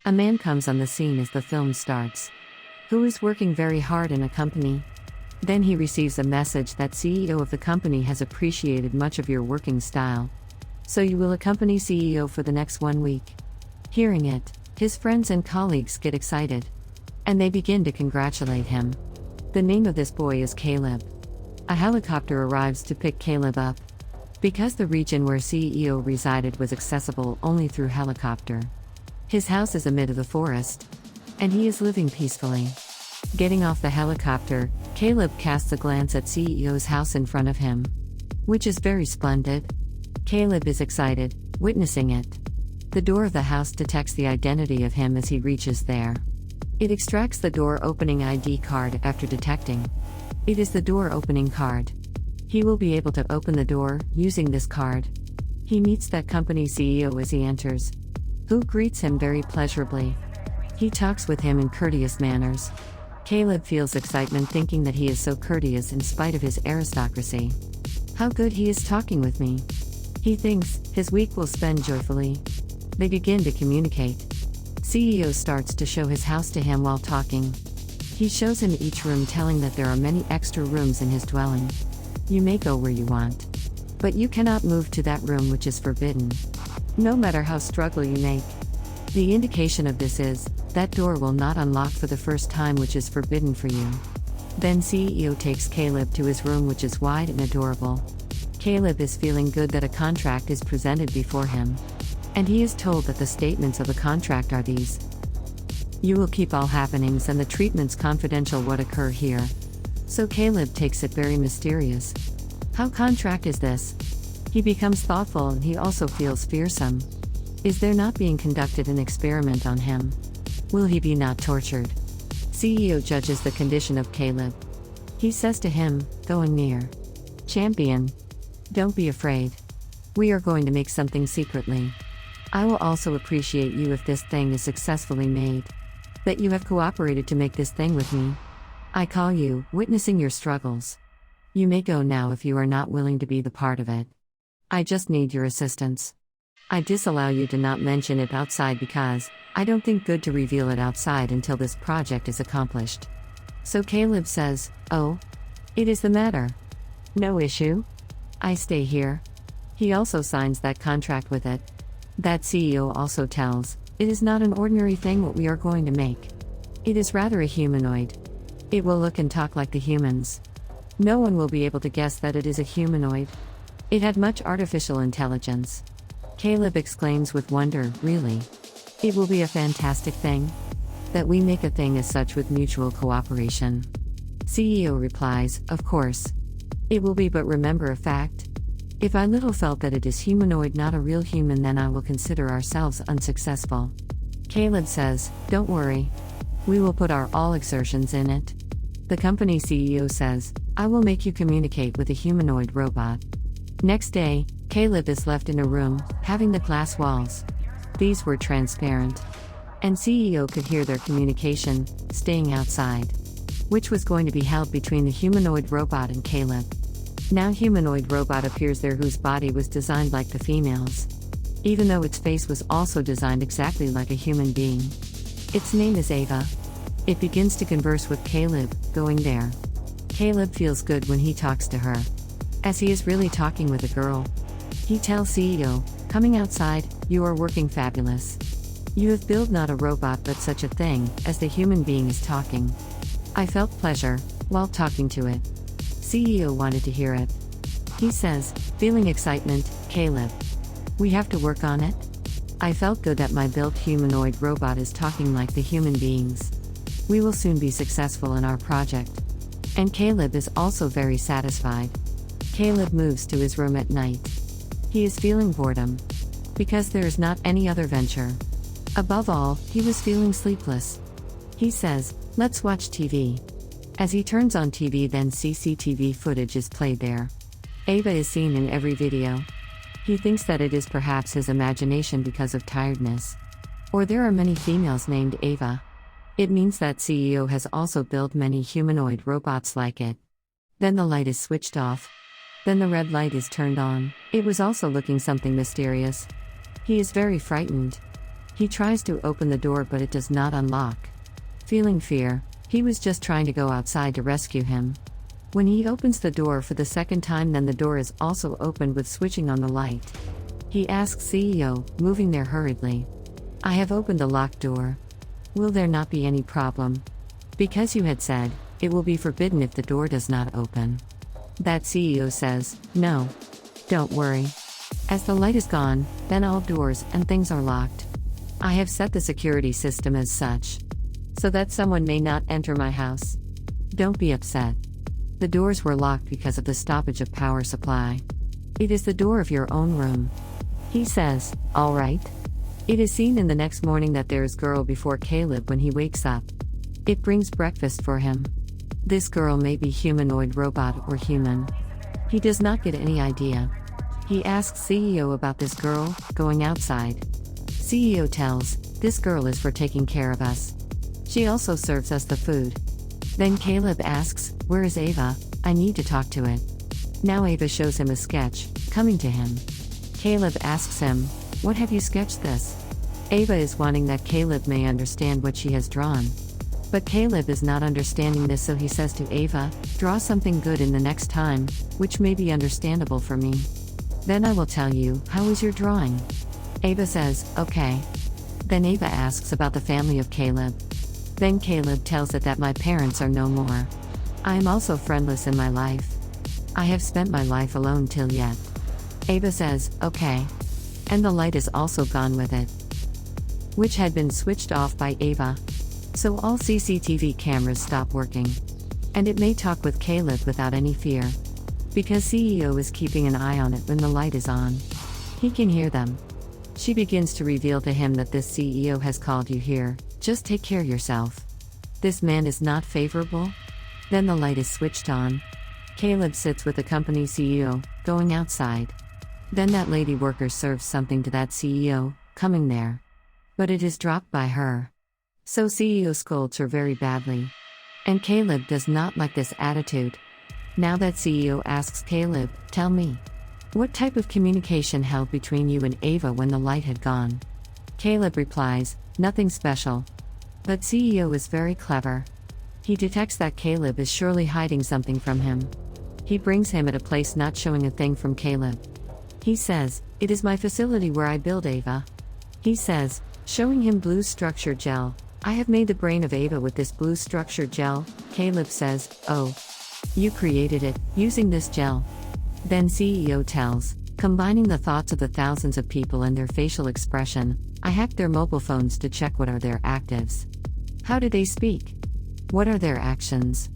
A man comes on the scene as the film starts. Who is working very hard in a company? Then he receives a message that CEO of the company has appreciated much of your working style. So you will accompany CEO for the next 1 week. Hearing it, his friends and colleagues get excited. And they begin to congratulate him. The name of this boy is Caleb. A helicopter arrives to pick Caleb up. Because the region where CEO resided was accessible only through helicopter. His house is amid the forest. And he is living peacefully. Getting off the helicopter, Caleb casts a glance at CEO's house in front of him. Which is very splendid. Caleb is excited, witnessing it. The door of the house detects the identity of him as he reaches there. It extracts the door opening ID card after detecting. It is the door opening card. He will be able to open the door using this card. He meets that company CEO as he enters, who greets him very pleasurably. He talks with him in courteous manners. Caleb feels excitement thinking that he is so courteous in spite of his aristocracy. How good he is talking with me. He thinks his week will spend joyfully. They begin to communicate. CEO starts to show his house to him while talking. He shows him each room, telling that there are many extra rooms in his dwelling. You may go where you want. But you cannot move to that room which is forbidden. No matter how struggle you make. The indication of this is, that door will not unlock for the first time which is forbidden for you. Then CEO takes Caleb to his room which is wide and adorable. Caleb is feeling good that a contract is presented before him. And he is told that the statements of the contract are these. You will keep all happenings and the treatments confidential what occur here. So Caleb takes it very mysterious. How contract is this? He becomes thoughtful and he also feels fearsome. Is there not being conducted an experiment on him? Will he be not tortured? CEO judges the condition of Caleb. He says to him, going near. Champion. Don't be afraid. We are going to make something secretly. I will also appreciate you if this thing is successfully made. That you have cooperated to make this thing with me. I call you, witnessing your struggles. You may go now if you are not willing to be the part of it. I just need your assistance. I disallow you to not mention it outside because I don't think good to reveal it outside until this project is accomplished. So Caleb says, oh, it is the matter. No issue. I stay here. He also signs that contract with it. That CEO also tells, it is not an ordinary thing what we are going to make. It is rather a humanoid. It will look and talk like the humans. No one will be able to guess that it is a humanoid. It had much artificial intelligence. Caleb exclaims with wonder, really? It will be a fantastic thing? That we make a thing as such with mutual cooperation. CEO replies, of course. It will be, but remember a fact. If I little felt that it is humanoid not a real human, then I will consider ourselves unsuccessful. Caleb says, don't worry. We will put our all exertions in it. The company CEO says, I will make you communicate with a humanoid robot. Next day, Caleb is left in a room, having the glass walls. These were transparent. And CEO could hear their communication, staying outside. Which was going to be held between the humanoid robot and Caleb. Now humanoid robot appears there whose body was designed like the female's. Even though its face was also designed exactly like a human being. Its name is Ava. It begins to converse with Caleb, going there. Caleb feels good when he talks to her. As he is really talking with a girl. He tells CEO, coming outside, you are working fabulous. You have built not a robot but such a thing, as the human being is talking. I felt pleasure, while talking to it. CEO wanted to hear it. He says, feeling excitement, Caleb. We have to work on it. I felt good that my built humanoid robot is talking like the human beings. We will soon be successful in our project. And Caleb is also very satisfied. Caleb moves to his room at night. He is feeling boredom. Because there is not any other venture. Above all, he was feeling sleepless. He says, let's watch TV. As he turns on TV, then CCTV footage is played there. Ava is seen in every video. He thinks that it is perhaps his imagination because of tiredness. Or there are many females named Ava. It means that CEO has also built many humanoid robots like it. Then the light is switched off. Then the red light is turned on. It was also looking something mysterious. He is very frightened. He tries to open the door but it does not unlock. Feeling fear, he was just trying to go outside to rescue him. When he opens the door for the second time, then the door is also opened with switching on the light. He asks CEO, moving there hurriedly. I have opened the locked door. Will there not be any problem? Because you had said, it will be forbidden if the door does not open. That CEO says, no. Don't worry. As the light is gone, then all doors and things are locked. I have set the security system as such, so that someone may not enter my house. Don't be upset. The doors were locked because of the stoppage of power supply. It is the door of your own room. He says, all right. It is seen in the next morning that there is girl before Caleb when he wakes up. It brings breakfast for him. This girl may be humanoid robot or human. He does not get any idea. He asks CEO about this girl, going outside. CEO tells, this girl is for taking care of us. She also serves us the food. Then Caleb asks, where is Ava? I need to talk to it. Now Ava shows him a sketch, coming to him. Caleb asks him, what have you sketched this? Ava is wanting that Caleb may understand what she has drawn. But Caleb is not understanding this, so he says to Ava, draw something good in the next time, which may be understandable for me. Then I will tell you, how is your drawing? Ava says, okay. Then Ava asks about the family of Caleb. Then Caleb tells it that my parents are no more. I am also friendless in my life. I have spent my life alone till yet. Ava says, okay. And the light is also gone with it, which had been switched off by Ava. So all CCTV cameras stop working. And it may talk with Caleb without any fear. Because CEO is keeping an eye on it when the light is on. He can hear them. She begins to reveal to him that this CEO has called you here, just take care of yourself. This man is not favorable? Then the light is switched on. Caleb sits with the company CEO, going outside. Then that lady worker serves something to that CEO, coming there. But it is dropped by her. So CEO scolds her very badly. And Caleb does not like this attitude. Now that CEO asks Caleb, tell me, what type of communication held between you and Ava when the light had gone? Caleb replies, nothing special. But CEO is very clever. He detects that Caleb is surely hiding something from him. He brings him at a place not showing a thing from Caleb. He says, it is my facility where I build Ava. He says, showing him blue structure gel, I have made the brain of Ava with this blue structure gel. Caleb says, oh. You created it, using this gel. Then CEO tells, combining the thoughts of the thousands of people and their facial expression, I hacked their mobile phones to check what are their actives. How do they speak? What are their actions?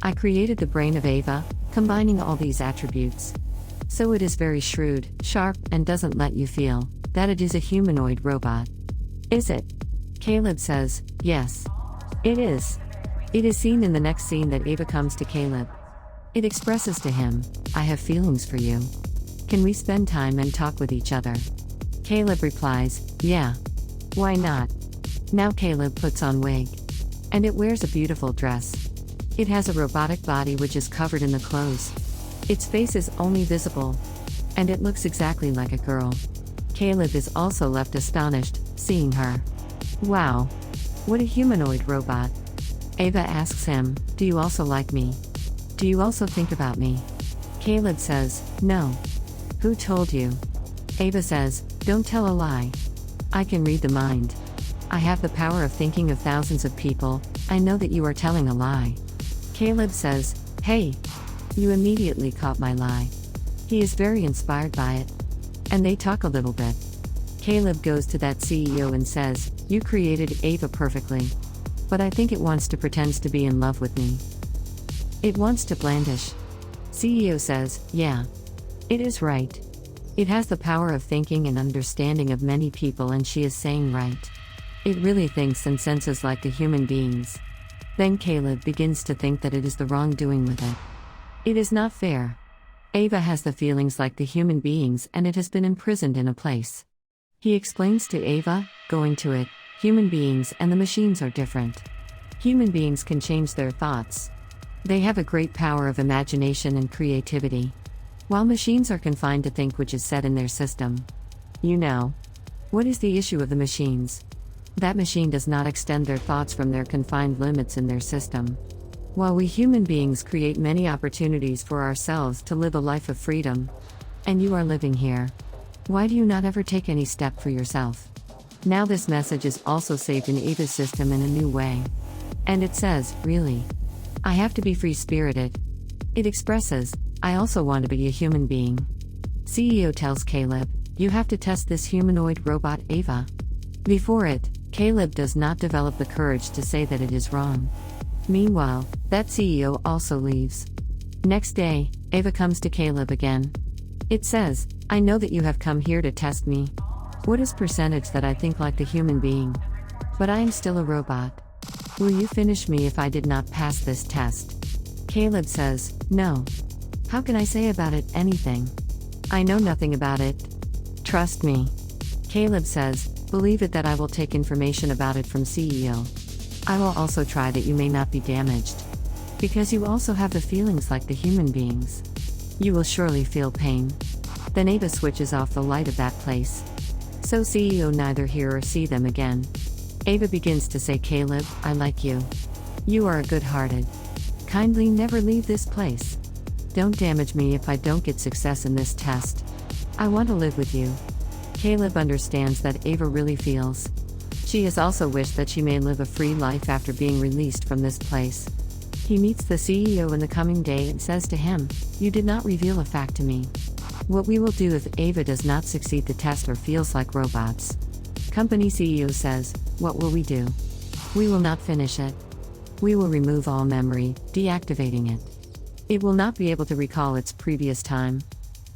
I created the brain of Ava, combining all these attributes. So it is very shrewd, sharp, and doesn't let you feel that it is a humanoid robot. Is it? Caleb says, yes. It is. It is seen in the next scene that Ava comes to Caleb. It expresses to him, I have feelings for you. Can we spend time and talk with each other? Caleb replies, yeah. Why not? Now Caleb puts on wig. And it wears a beautiful dress. It has a robotic body which is covered in the clothes. Its face is only visible. And it looks exactly like a girl. Caleb is also left astonished, seeing her. Wow. What a humanoid robot. Ava asks him, do you also like me? Do you also think about me? Caleb says, no. Who told you? Ava says, don't tell a lie. I can read the mind. I have the power of thinking of thousands of people. I know that you are telling a lie. Caleb says, hey. You immediately caught my lie. He is very inspired by it. And they talk a little bit. Caleb goes to that CEO and says, you created Ava perfectly. But I think it wants to pretend to be in love with me. It wants to blandish. CEO says, yeah. It is right. It has the power of thinking and understanding of many people, and she is saying right. It really thinks and senses like the human beings. Then Caleb begins to think that it is the wrongdoing with it. It is not fair. Ava has the feelings like the human beings, and it has been imprisoned in a place. He explains to Ava, going to it, human beings and the machines are different. Human beings can change their thoughts. They have a great power of imagination and creativity. While machines are confined to think which is set in their system. You know. What is the issue of the machines? That machine does not extend their thoughts from their confined limits in their system. While we human beings create many opportunities for ourselves to live a life of freedom, and you are living here, why do you not ever take any step for yourself? Now this message is also saved in Ava's system in a new way. And it says, really? I have to be free-spirited. It expresses, I also want to be a human being. CEO tells Caleb, you have to test this humanoid robot Ava. Before it, Caleb does not develop the courage to say that it is wrong. Meanwhile, that CEO also leaves. Next day, Ava comes to Caleb again. It says, I know that you have come here to test me. What is percentage that I think like the human being? But I am still a robot. Will you finish me if I did not pass this test? Caleb says, no. How can I say about it anything? I know nothing about it. Trust me. Caleb says, believe it that I will take information about it from CEO. I will also try that you may not be damaged. Because you also have the feelings like the human beings. You will surely feel pain. Then Ava switches off the light of that place. So CEO neither hear or see them again. Ava begins to say, Caleb, I like you. You are a good-hearted. Kindly never leave this place. Don't damage me if I don't get success in this test. I want to live with you. Caleb understands that Ava really feels. She has also wished that she may live a free life after being released from this place. He meets the CEO in the coming day and says to him, you did not reveal a fact to me. What we will do if Ava does not succeed the test or feels like robots. Company CEO says, what will we do? We will not finish it. We will remove all memory, deactivating it. It will not be able to recall its previous time.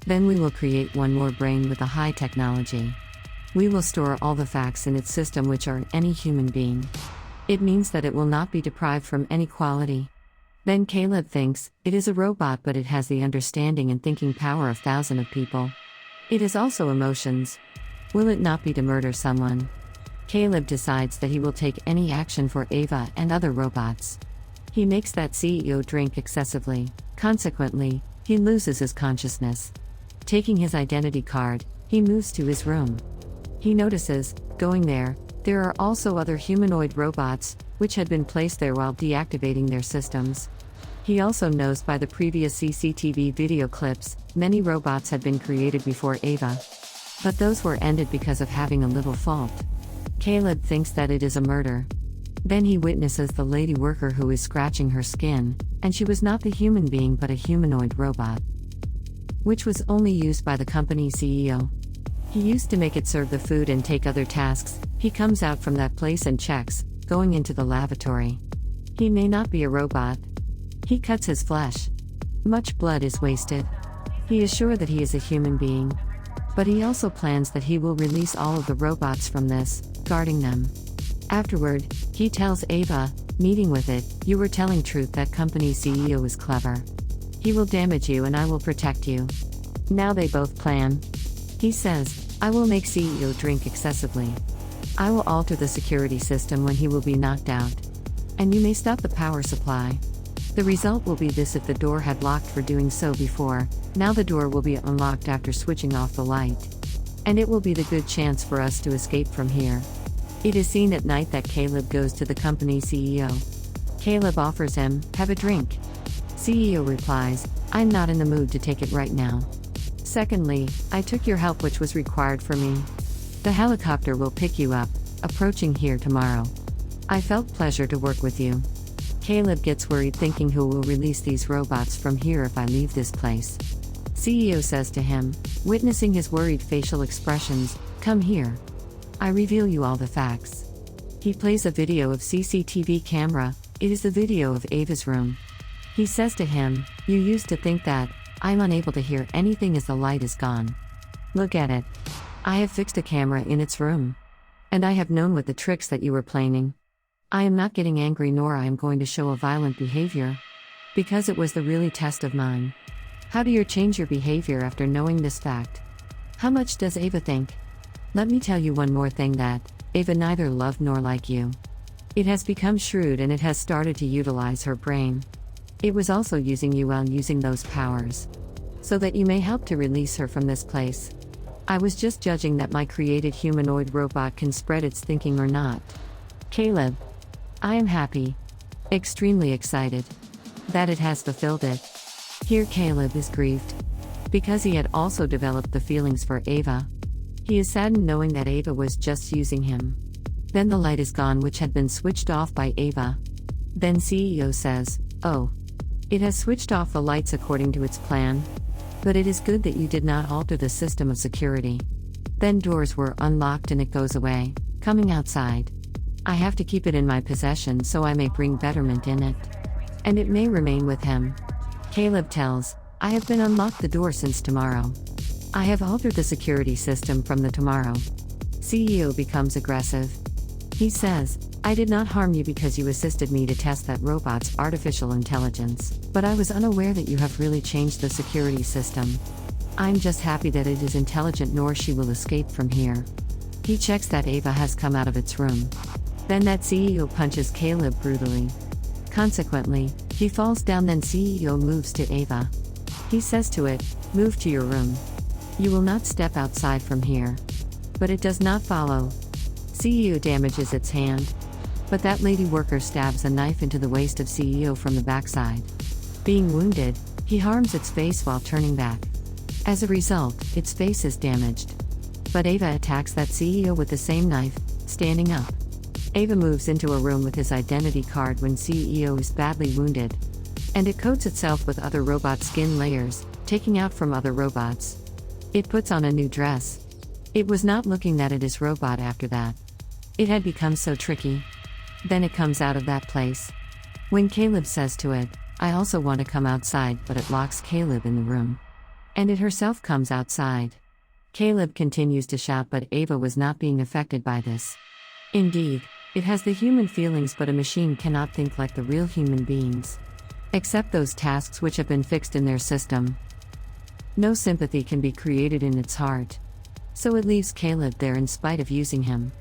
Then we will create one more brain with a high technology. We will store all the facts in its system which are in any human being. It means that it will not be deprived from any quality. Then Caleb thinks, it is a robot but it has the understanding and thinking power of thousands of people. It has also emotions. Will it not be to murder someone? Caleb decides that he will take any action for Ava and other robots. He makes that CEO drink excessively. Consequently, he loses his consciousness. Taking his identity card, he moves to his room. He notices, going there are also other humanoid robots, which had been placed there while deactivating their systems. He also knows by the previous CCTV video clips, many robots had been created before Ava. But those were ended because of having a little fault. Caleb thinks that it is a murder. Then he witnesses the lady worker who is scratching her skin, and she was not the human being but a humanoid robot, which was only used by the company CEO. He used to make it serve the food and take other tasks. He comes out from that place and checks, going into the lavatory. He may not be a robot. He cuts his flesh. Much blood is wasted. He is sure that he is a human being. But he also plans that he will release all of the robots from this, guarding them. Afterward, he tells Ava, meeting with it, you were telling truth that company CEO is clever. He will damage you and I will protect you. Now they both plan. He says, I will make CEO drink excessively. I will alter the security system when he will be knocked out. And you may stop the power supply. The result will be this: if the door had locked for doing so before, now the door will be unlocked after switching off the light. And it will be the good chance for us to escape from here. It is seen at night that Caleb goes to the company CEO. Caleb offers him, have a drink. CEO replies, I'm not in the mood to take it right now. Secondly, I took your help which was required for me. The helicopter will pick you up, approaching here tomorrow. I felt pleasure to work with you. Caleb gets worried thinking who will release these robots from here if I leave this place. CEO says to him, witnessing his worried facial expressions, come here. I reveal you all the facts. He plays a video of CCTV camera. It is the video of Ava's room. He says to him, you used to think that I'm unable to hear anything as the light is gone. Look at it. I have fixed a camera in its room. And I have known what the tricks that you were planning. I am not getting angry nor I am going to show a violent behavior. Because it was the really test of mine. How do you change your behavior after knowing this fact? How much does Ava think? Let me tell you one more thing that Ava neither loved nor like you. It has become shrewd and it has started to utilize her brain. It was also using you while using those powers. So that you may help to release her from this place. I was just judging that my created humanoid robot can spread its thinking or not. Caleb. I am happy. Extremely excited. That it has fulfilled it. Here Caleb is grieved. Because he had also developed the feelings for Ava. He is saddened knowing that Ava was just using him. Then the light is gone, which had been switched off by Ava. Then CEO says, "Oh. It has switched off the lights according to its plan. But it is good that you did not alter the system of security." Then doors were unlocked and it goes away, coming outside. I have to keep it in my possession so I may bring betterment in it. And it may remain with him. Caleb tells, "I have been unlocked the door since tomorrow. I have altered the security system from the tomorrow." CEO becomes aggressive. He says, "I did not harm you because you assisted me to test that robot's artificial intelligence, but I was unaware that you have really changed the security system. I'm just happy that it is intelligent nor she will escape from here." He checks that Ava has come out of its room. Then that CEO punches Caleb brutally. Consequently, he falls down. Then CEO moves to Ava. He says to it, "Move to your room. You will not step outside from here." But it does not follow. CEO damages its hand. But that lady worker stabs a knife into the waist of CEO from the backside. Being wounded, he harms its face while turning back. As a result, its face is damaged. But Ava attacks that CEO with the same knife, standing up. Ava moves into a room with his identity card when CEO is badly wounded. And it coats itself with other robot skin layers, taking out from other robots. It puts on a new dress. It was not looking that it is robot after that. It had become so tricky. Then it comes out of that place. When Caleb says to it, "I also want to come outside," but it locks Caleb in the room. And it herself comes outside. Caleb continues to shout, but Ava was not being affected by this. Indeed, it has the human feelings, but a machine cannot think like the real human beings. Except those tasks which have been fixed in their system. No sympathy can be created in its heart. So it leaves Caleb there in spite of using him.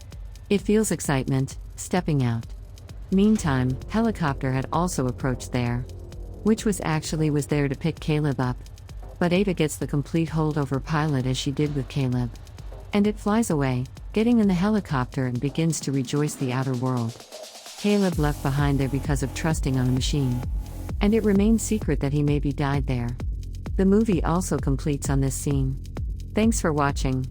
It feels excitement, stepping out. Meantime, helicopter had also approached there. Which was there to pick Caleb up. But Ava gets the complete holdover pilot as she did with Caleb. And it flies away, getting in the helicopter and begins to rejoice the outer world. Caleb left behind there because of trusting on a machine. And it remains secret that he maybe died there. The movie also completes on this scene. Thanks for watching.